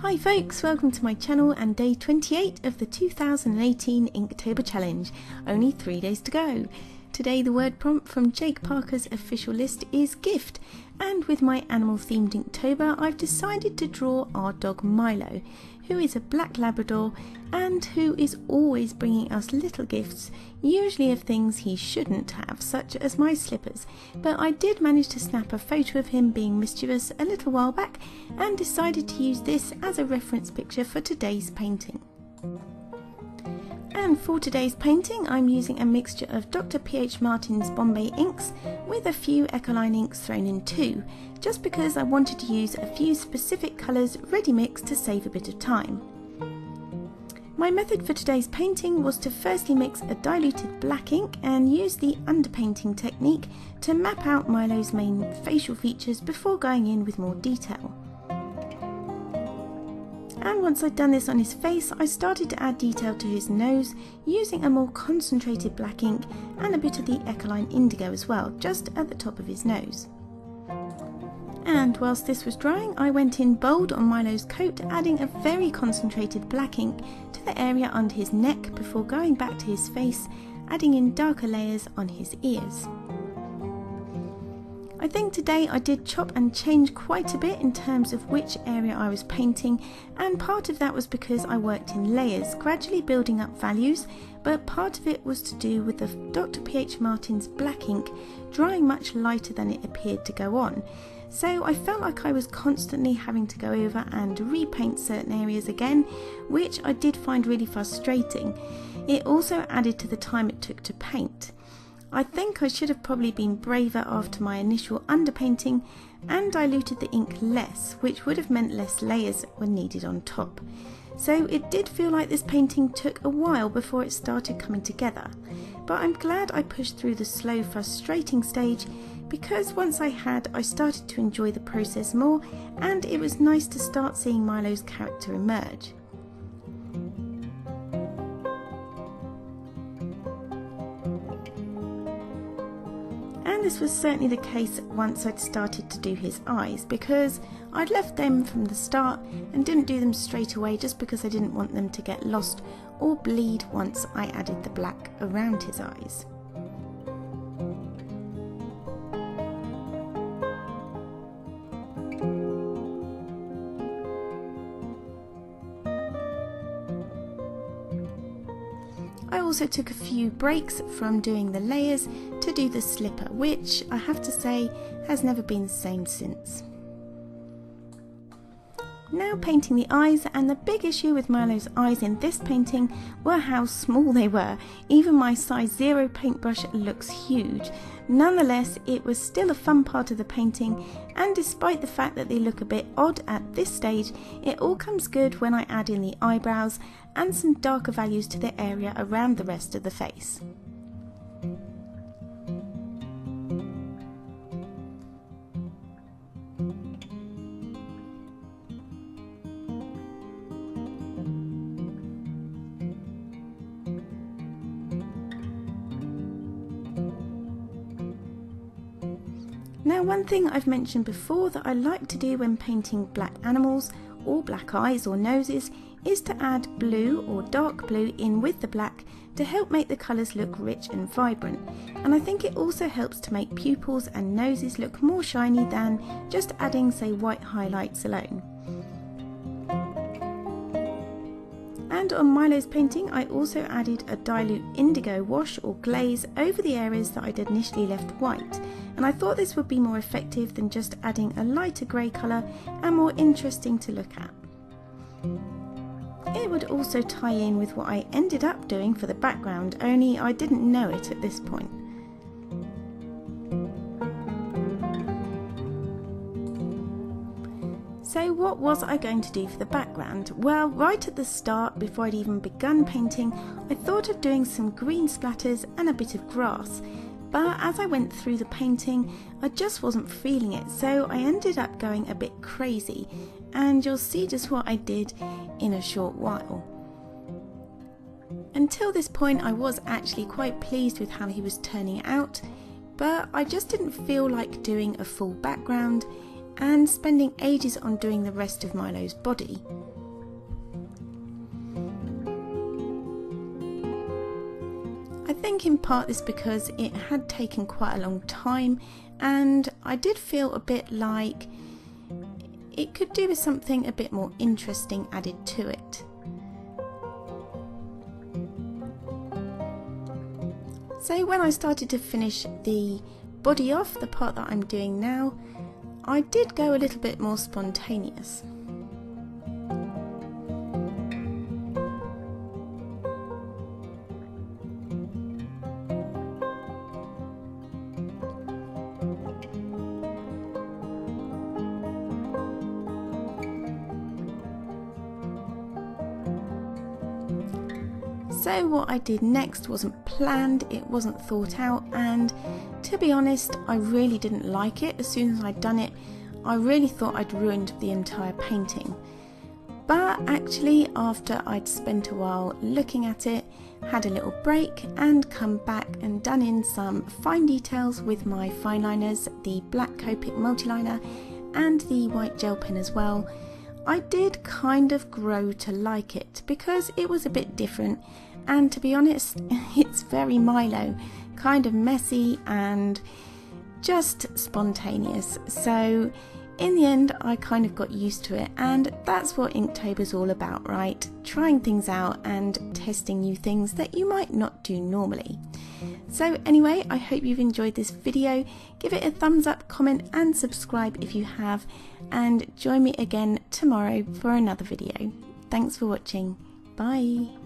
Hi folks, welcome to my channel and day 28 of the 2018 Inktober challenge. Only 3 days to go. Today the word prompt from Jake Parker's official list is gift, and with my animal themed Inktober I've decided to draw our dog Milo, who is a black Labrador and who is always bringing us little gifts, usually of things he shouldn't have, such as my slippers, but I did manage to snap a photo of him being mischievous a little while back and decided to use this as a reference picture for today's painting. And for today's painting I'm using a mixture of Dr. P.H. Martin's Bombay inks with a few Ecoline inks thrown in too, just because I wanted to use a few specific colours ready mixed to save a bit of time. My method for today's painting was to firstly mix a diluted black ink and use the underpainting technique to map out Milo's main facial features before going in with more detail. And once I'd done this on his face, I started to add detail to his nose using a more concentrated black ink and a bit of the Ecoline indigo as well, just at the top of his nose. And whilst this was drying, I went in bold on Milo's coat, adding a very concentrated black ink to the area under his neck before going back to his face, adding in darker layers on his ears. I think today I did chop and change quite a bit in terms of which area I was painting, and part of that was because I worked in layers, gradually building up values, but part of it was to do with the Dr. P.H. Martin's black ink drying much lighter than it appeared to go on. So I felt like I was constantly having to go over and repaint certain areas again, which I did find really frustrating. It also added to the time it took to paint. I think I should have probably been braver after my initial underpainting and diluted the ink less, which would have meant less layers were needed on top. So it did feel like this painting took a while before it started coming together, but I'm glad I pushed through the slow, frustrating stage, because once I had, I started to enjoy the process more, and it was nice to start seeing Milo's character emerge. And this was certainly the case once I'd started to do his eyes, because I'd left them from the start and didn't do them straight away just because I didn't want them to get lost or bleed once I added the black around his eyes. I also took a few breaks from doing the layers to do the slipper, which I have to say has never been the same since. Now painting the eyes, and the big issue with Milo's eyes in this painting were how small they were. Even my size 0 paintbrush looks huge. Nonetheless, it was still a fun part of the painting, and despite the fact that they look a bit odd at this stage, it all comes good when I add in the eyebrows and some darker values to the area around the rest of the face. Now, one thing I've mentioned before that I like to do when painting black animals or black eyes or noses is to add blue or dark blue in with the black to help make the colours look rich and vibrant, and I think it also helps to make pupils and noses look more shiny than just adding, say, white highlights alone. And on Milo's painting I also added a dilute indigo wash or glaze over the areas that I'd initially left white, and I thought this would be more effective than just adding a lighter grey colour and more interesting to look at. It would also tie in with what I ended up doing for the background, only I didn't know it at this point. So what was I going to do for the background? Well, right at the start, before I'd even begun painting, I thought of doing some green splatters and a bit of grass, but as I went through the painting I just wasn't feeling it, so I ended up going a bit crazy, and you'll see just what I did in a short while. Until this point I was actually quite pleased with how he was turning out, but I just didn't feel like doing a full background, and spending ages on doing the rest of Milo's body. I think in part this because it had taken quite a long time, and I did feel a bit like it could do with something a bit more interesting added to it. So when I started to finish the body off, the part that I'm doing now, I did go a little bit more spontaneous. So what I did next wasn't planned, it wasn't thought out, and to be honest, I really didn't like it. As soon as I'd done it, I really thought I'd ruined the entire painting. But actually, after I'd spent a while looking at it, had a little break and come back and done in some fine details with my fine liners, the black Copic multiliner and the white gel pen as well, I did kind of grow to like it because it was a bit different, and to be honest, it's very Milo, kind of messy and just spontaneous. So in the end, I kind of got used to it, and that's what Inktober's all about, right? Trying things out and testing new things that you might not do normally. So anyway, I hope you've enjoyed this video. Give it a thumbs up, comment and subscribe if you have, and join me again tomorrow for another video. Thanks for watching. Bye.